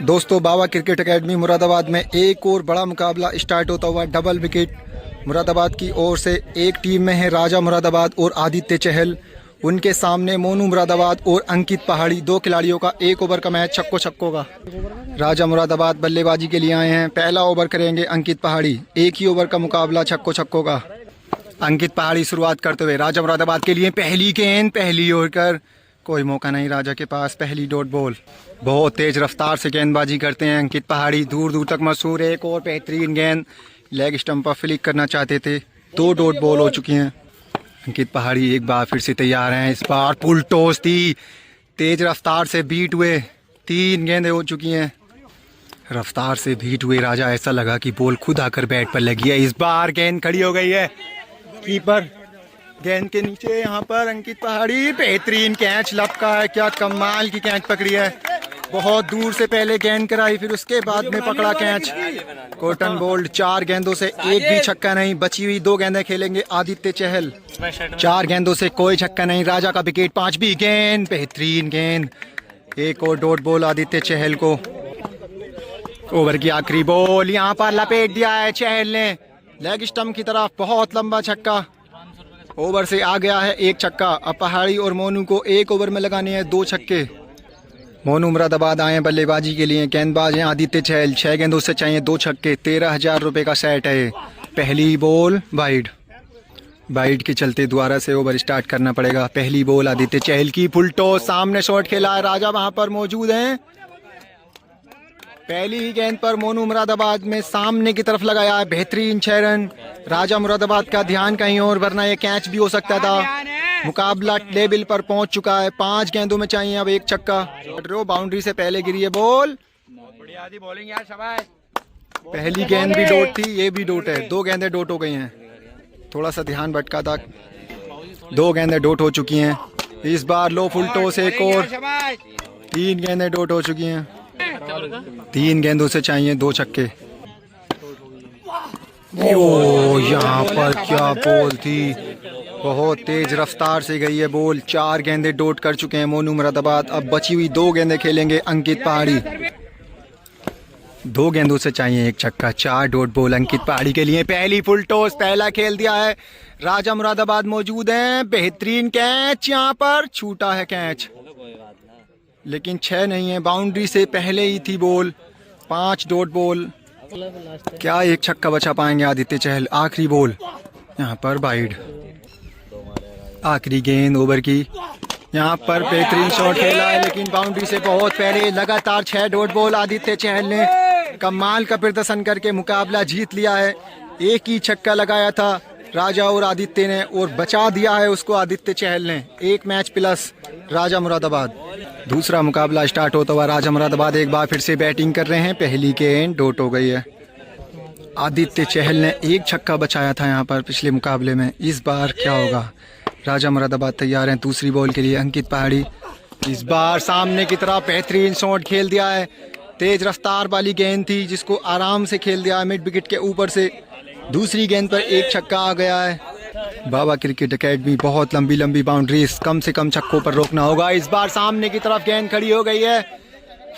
दोस्तों बाबा cricket academy Moradabad में एक और बड़ा मुकाबला स्टार्ट होता हुआ डबल विकेट मुरादाबाद की ओर से। एक टीम में है राजा मुरादाबाद और आदित्य चहल, उनके सामने मोनू मुरादाबाद और अंकित पहाड़ी। दो खिलाड़ियों का एक ओवर का मैच छक्को छक्कों का। राजा मुरादाबाद बल्लेबाजी के लिए आए हैं। पहला ओवर करेंगे अंकित पहाड़ी। एक ही ओवर का मुकाबला छक्को छक्कों का। अंकित पहाड़ी शुरुआत करते हुए राजा मुरादाबाद के लिए पहली गेंद, पहली ओवर कर कोई मौका नहीं राजा के पास। पहली डॉट बॉल। बहुत तेज रफ्तार से गेंदबाजी करते हैं अंकित पहाड़ी, दूर दूर तक मशहूर। एक और बेहतरीन गेंद लेग स्टंप पर फ्लिक करना चाहते थे। 2 डॉट बॉल हो चुकी हैं। अंकित पहाड़ी एक बार फिर से तैयार हैं। इस बार पुल टॉस थी, तेज रफ्तार से बीट हुए। 3 गेंदें हो चुकी हैं। रफ्तार से बीट हुए राजा, ऐसा लगा कि बॉल खुद आकर बैट पर लगी है। इस बार गेंद खड़ी हो गई है। कीपर गेंद के नीचे यहाँ पर अंकित पहाड़ी। बेहतरीन कैच लपका है, क्या कमाल की कैच पकड़ी है। बहुत दूर से पहले गेंद कराई, फिर उसके बाद में पकड़ा कैच। Cotton bold. 4 गेंदों से एक भी छक्का नहीं। बची हुई 2 गेंदें खेलेंगे आदित्य चहल। 4 गेंदों से कोई छक्का नहीं। राजा का विकेट। 5वीं गेंद, बेहतरीन गेंद। एक और डॉट बॉल आदित्य चहल को। ओवर की आखिरी बॉल, यहाँ पर लपेट दिया है चहल ने लेग स्टंप की तरफ। बहुत लंबा छक्का। ओवर से आ गया है 1 छक्का। अब पहाड़ी और मोनू को एक ओवर में लगाने हैं 2 छक्के। मोनू मुरादाबाद आए बल्लेबाजी के लिए। गेंदबाज हैं आदित्य चहल। 6 गेंदों से चाहिए 2 छक्के। 13,000 रुपये का सेट है। पहली बॉल वाइड। वाइड के चलते दोबारा से ओवर स्टार्ट करना पड़ेगा। पहली बॉल आदित्य चहल की। फुल टॉस, सामने शॉट खेला है। राजा वहां पर मौजूद हैं। पहली ही गेंद पर मोनू मुरादाबाद में सामने की तरफ लगाया है। बेहतरीन 6 रन। राजा मुरादाबाद का ध्यान कहीं और, वरना ये कैच भी हो सकता था। मुकाबला टेबल पर पहुंच चुका है। 5 गेंदों में चाहिए अब 1 छक्का। बाउंड्री से पहले गिरी है बॉल। पहली गेंद भी डॉट थी, ये भी डॉट है। 2 गेंदें डॉट हो गई हैं। थोड़ा सा ध्यान भटका था। 2 गेंदें डॉट हो चुकी हैं। इस बार लो फुल टॉस एक और। 3 गेंदें डॉट हो चुकी हैं। 3 गेंदों से चाहिए 2 छक्के। ओ यहाँ पर क्या बॉल थी। बहुत तेज रफ्तार से गई है बॉल। 4 गेंदें डॉट कर चुके हैं मोनू मुरादाबाद। अब बची हुई 2 गेंदें खेलेंगे अंकित पहाड़ी। 2 गेंदों से चाहिए 1 छक्का। 4 डॉट बॉल अंकित पहाड़ी के लिए। पहली फुल टॉस, पहला खेल दिया है। राजा मुरादाबाद मौजूद हैं। बेहतरीन कैच, यहाँ पर छूटा है कैच, लेकिन 6 नहीं है। बाउंड्री से पहले ही थी बॉल। 5 dot ball. क्या 1 छक्का बचा पाएंगे आदित्य चहल। आखिरी बॉल, यहाँ पर वाइड। आखिरी गेंद ओवर की। यहाँ पर बेहतरीन शॉट खेला है, लेकिन बाउंड्री से बहुत पहले। लगातार 6 डॉट बॉल। आदित्य चहल ने कमाल का प्रदर्शन करके मुकाबला जीत लिया है। एक ही छक्का लगाया था राजा और आदित्य ने, और बचा दिया है उसको आदित्य चहल ने। 1 मैच प्लस राजा मुरादाबाद। दूसरा मुकाबला स्टार्ट होता हुआ राजा मुरादाबाद एक बार फिर से बैटिंग कर रहे हैं। पहली गेंद डॉट हो गई है। आदित्य चहल ने 1 छक्का बचाया था यहाँ पर पिछले मुकाबले में। इस बार क्या होगा। राजा मुरादाबाद तैयार हैं दूसरी बॉल के लिए। अंकित पहाड़ी इस बार सामने की तरफ बेहतरीन शॉट खेल दिया है। तेज रफ्तार वाली गेंद थी, जिसको आराम से खेल दिया है मिड विकेट के ऊपर से। दूसरी गेंद पर 1 छक्का आ गया है। बाबा क्रिकेट एकेडमी। बहुत लंबी लंबी बाउंड्रीज, कम से कम छक्कों पर रोकना होगा। इस बार सामने की तरफ गेंद खड़ी हो गई है।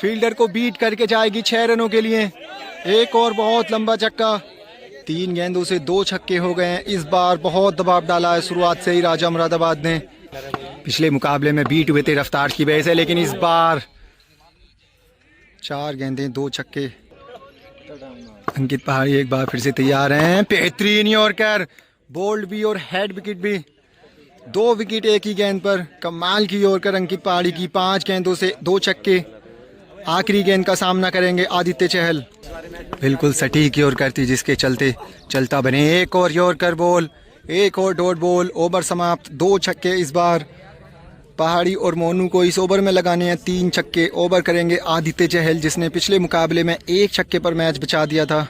फील्डर को बीट करके जाएगी 6 रनों के लिए। एक और बहुत लंबा छक्का। 3 गेंदों से 2 छक्के हो गए हैं। इस बार बहुत दबाव डाला है शुरुआत से ही राजा मुरादाबाद ने। पिछले मुकाबले में बीट हुए थे रफ्तार की वजह से, लेकिन इस बार 4 गेंदें 2 छक्के। अंकित पहाड़ी एक बार फिर से तैयार हैं। बेहतरीन यॉर्कर, बोल्ड भी और हेड विकेट भी। 2 विकेट एक ही गेंद पर। कमाल की यॉर्कर अंकित पहाड़ी की। 5 गेंदों से 2 छक्के। आखिरी गेंद का सामना करेंगे आदित्य चहल। बिल्कुल सटीक यॉर्कर थी, जिसके चलते चलता बने। एक और यॉर्कर बॉल, एक और डॉट बॉल। ओवर समाप्त। 2 छक्के इस बार। पहाड़ी और मोनू को इस ओवर में लगाने हैं 3 छक्के। ओवर करेंगे आदित्य चहल, जिसने पिछले मुकाबले में 1 छक्के पर मैच बचा दिया था।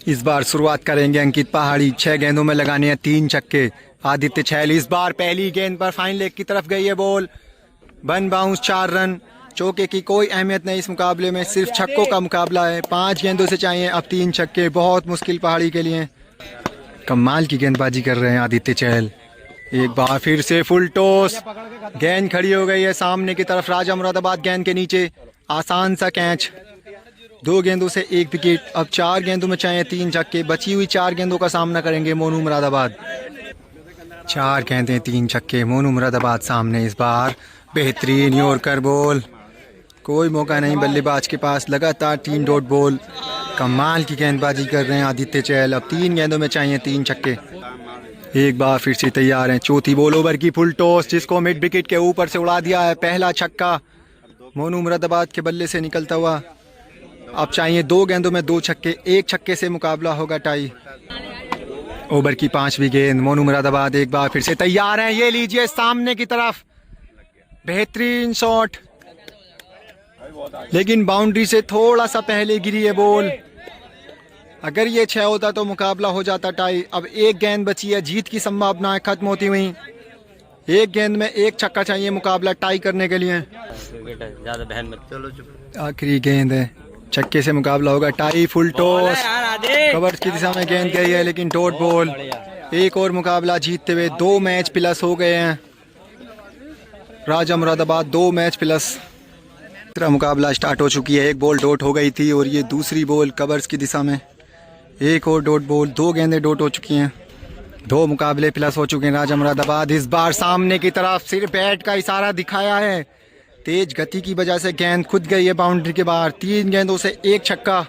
इस बार शुरुआत करेंगे अंकित पहाड़ी। 6 गेंदों में लगाने हैं 3 छक्के। आदित्य चहल इस बार पहली गेंद पर फाइन लेग की तरफ गई है बॉल। 1 bounce, 4 run. चौके की कोई अहमियत नहीं इस मुकाबले में, सिर्फ छक्कों का मुकाबला है। 5 गेंदों से चाहिए अब 3 छक्के। बहुत मुश्किल पहाड़ी के लिए। कमाल की गेंदबाजी कर रहे हैं आदित्य चहल। एक बार फिर से फुल टॉस। गेंद खड़ी हो गई है सामने की तरफ। राजा मुरादाबाद गेंद के नीचे। आसान सा कैच, 2 गेंदों से 1 विकेट। अब 4 गेंदों में चाहिए 3 छक्के। बची हुई 4 गेंदों का सामना करेंगे मोनू मुरादाबाद। 4 गेंदें 3 छक्के, मोनू मुरादाबाद सामने इस बार। बेहतरीन यॉर्कर बॉल, कोई मौका नहीं बल्लेबाज के पास। लगातार 3 डॉट बॉल, कमाल की गेंदबाजी कर रहे हैं आदित्य चहल। अब 3 गेंदों में चाहिए 3 छक्के। एक बार फिर से तैयार हैं। चौथी बॉल ओवर की फुल टॉस, जिसको मिड विकेट के ऊपर से उड़ा दिया है। पहला छक्का मोनू मुरादाबाद के बल्ले से निकलता हुआ। अब चाहिए 2 गेंदों में 2 छक्के, 1 छक्के से मुकाबला होगा टाई। ओवर की 5वीं गेंद, मोनू मुरादाबाद एक बार फिर से तैयार हैं। ये लीजिए सामने की तरफ, बेहतरीन शॉट, लेकिन बाउंड्री से थोड़ा सा पहले गिरी है बॉल। अगर ये 6 होता तो मुकाबला हो जाता टाई। अब 1 गेंद बची है, जीत की संभावनाएं खत्म होती हुई। 1 गेंद में 1 छक्का चाहिए मुकाबला टाई करने के लिए। आखिरी गेंद है, छक्के से मुकाबला होगा टाई। फुल टॉस, कवर्स की दिशा में गेंद गई है, लेकिन डॉट बॉल। एक और मुकाबला जीतते हुए 2 मैच प्लस हो गए हैं राजा मुरादाबाद, 2 मैच प्लस। तीसरा मुकाबला स्टार्ट हो चुकी है। 1 बॉल डॉट हो गई थी और ये दूसरी बॉल कवर्स की दिशा में। 1 और डॉट बॉल, 2 गेंदें डॉट हो चुकी हैं। 2 मुकाबले प्लस हो चुके हैं राजा मुरादाबाद। इस बार सामने की तरफ सिर्फ बैट का इशारा दिखाया है। तेज गति की वजह से गेंद खुद गई है बाउंड्री के बाहर। 3 गेंदों से 1 छक्का।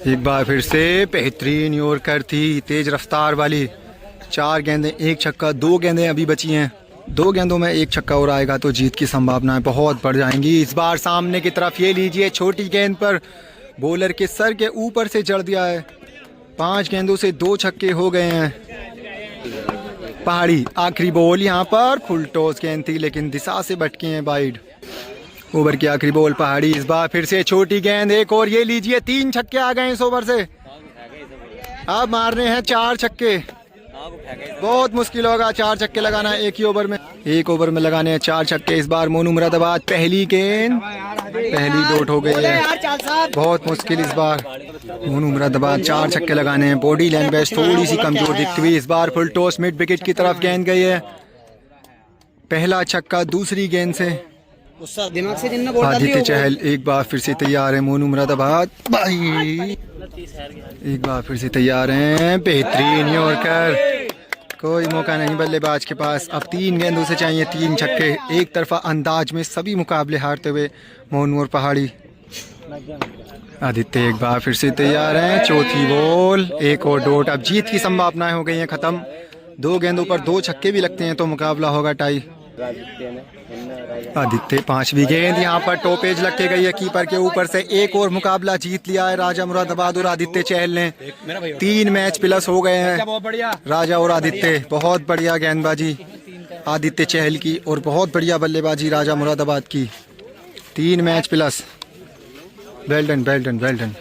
एक बार फिर से बेहतरीन यॉर्कर थी, तेज रफ्तार वाली। 4 गेंदें 1 छक्का, 2 गेंदें अभी बची हैं। 2 गेंदों में 1 छक्का और आएगा तो जीत की संभावनाएं बहुत बढ़ जाएंगी। इस बार सामने की तरफ, ये लीजिए छोटी गेंद पर बॉलर के सर के ऊपर से जड़ दिया है। 5 गेंदों से 2 छक्के हो गए हैं। पहाड़ी आखिरी बॉल, यहाँ पर फुल टॉस गेंद थी लेकिन दिशा से भटकी हैं वाइड। ओवर की आखिरी बॉल पहाड़ी। इस बार फिर से छोटी गेंद, एक और, ये लीजिए 3 छक्के आ गए इस ओवर से। अब मारने हैं 4 छक्के। बहुत मुश्किल होगा 4 छक्के लगाना एक ही ओवर में। 1 ओवर में लगाने हैं 4 छक्के। इस बार मोनू मुरादाबाद, पहली गेंद, पहली डॉट हो गई है। बहुत मुश्किल इस बार मोनू मुरादाबाद, 4 छक्के लगाने हैं। बॉडी लैंग्वेज थोड़ी सी कमजोर दिखती हुई। इस बार फुल टॉस, मिड विकेट की तरफ गेंद गई है। पहला छक्का दूसरी गेंद से। आदित्य चहल एक बार फिर से तैयार है। मोनू मुरादाबाद भाई एक बार फिर से तैयार हैं। बेहतरीन यॉर्कर, कोई मौका नहीं बल्लेबाज के पास। अब 3 गेंदों से चाहिए 3 छक्के। एक तरफा अंदाज में सभी मुकाबले हारते हुए मोनू और पहाड़ी। आदित्य एक बार फिर से तैयार हैं। चौथी बॉल, 1 और डॉट। अब जीत की संभावनाएं हो गई हैं खत्म। 2 गेंदों पर 2 छक्के भी लगते हैं तो मुकाबला होगा टाई। आदित्य 5वीं गेंद, यहाँ पर टॉप एज लग के गई है कीपर के ऊपर से। 1 और मुकाबला जीत लिया है राजा मुरादाबाद और आदित्य चहल ने। 3 मैच प्लस हो गए हैं राजा और आदित्य। बहुत बढ़िया गेंदबाजी आदित्य चहल की और बहुत बढ़िया बल्लेबाजी राजा मुरादाबाद की। 3 match plus. Well done, well done, well done.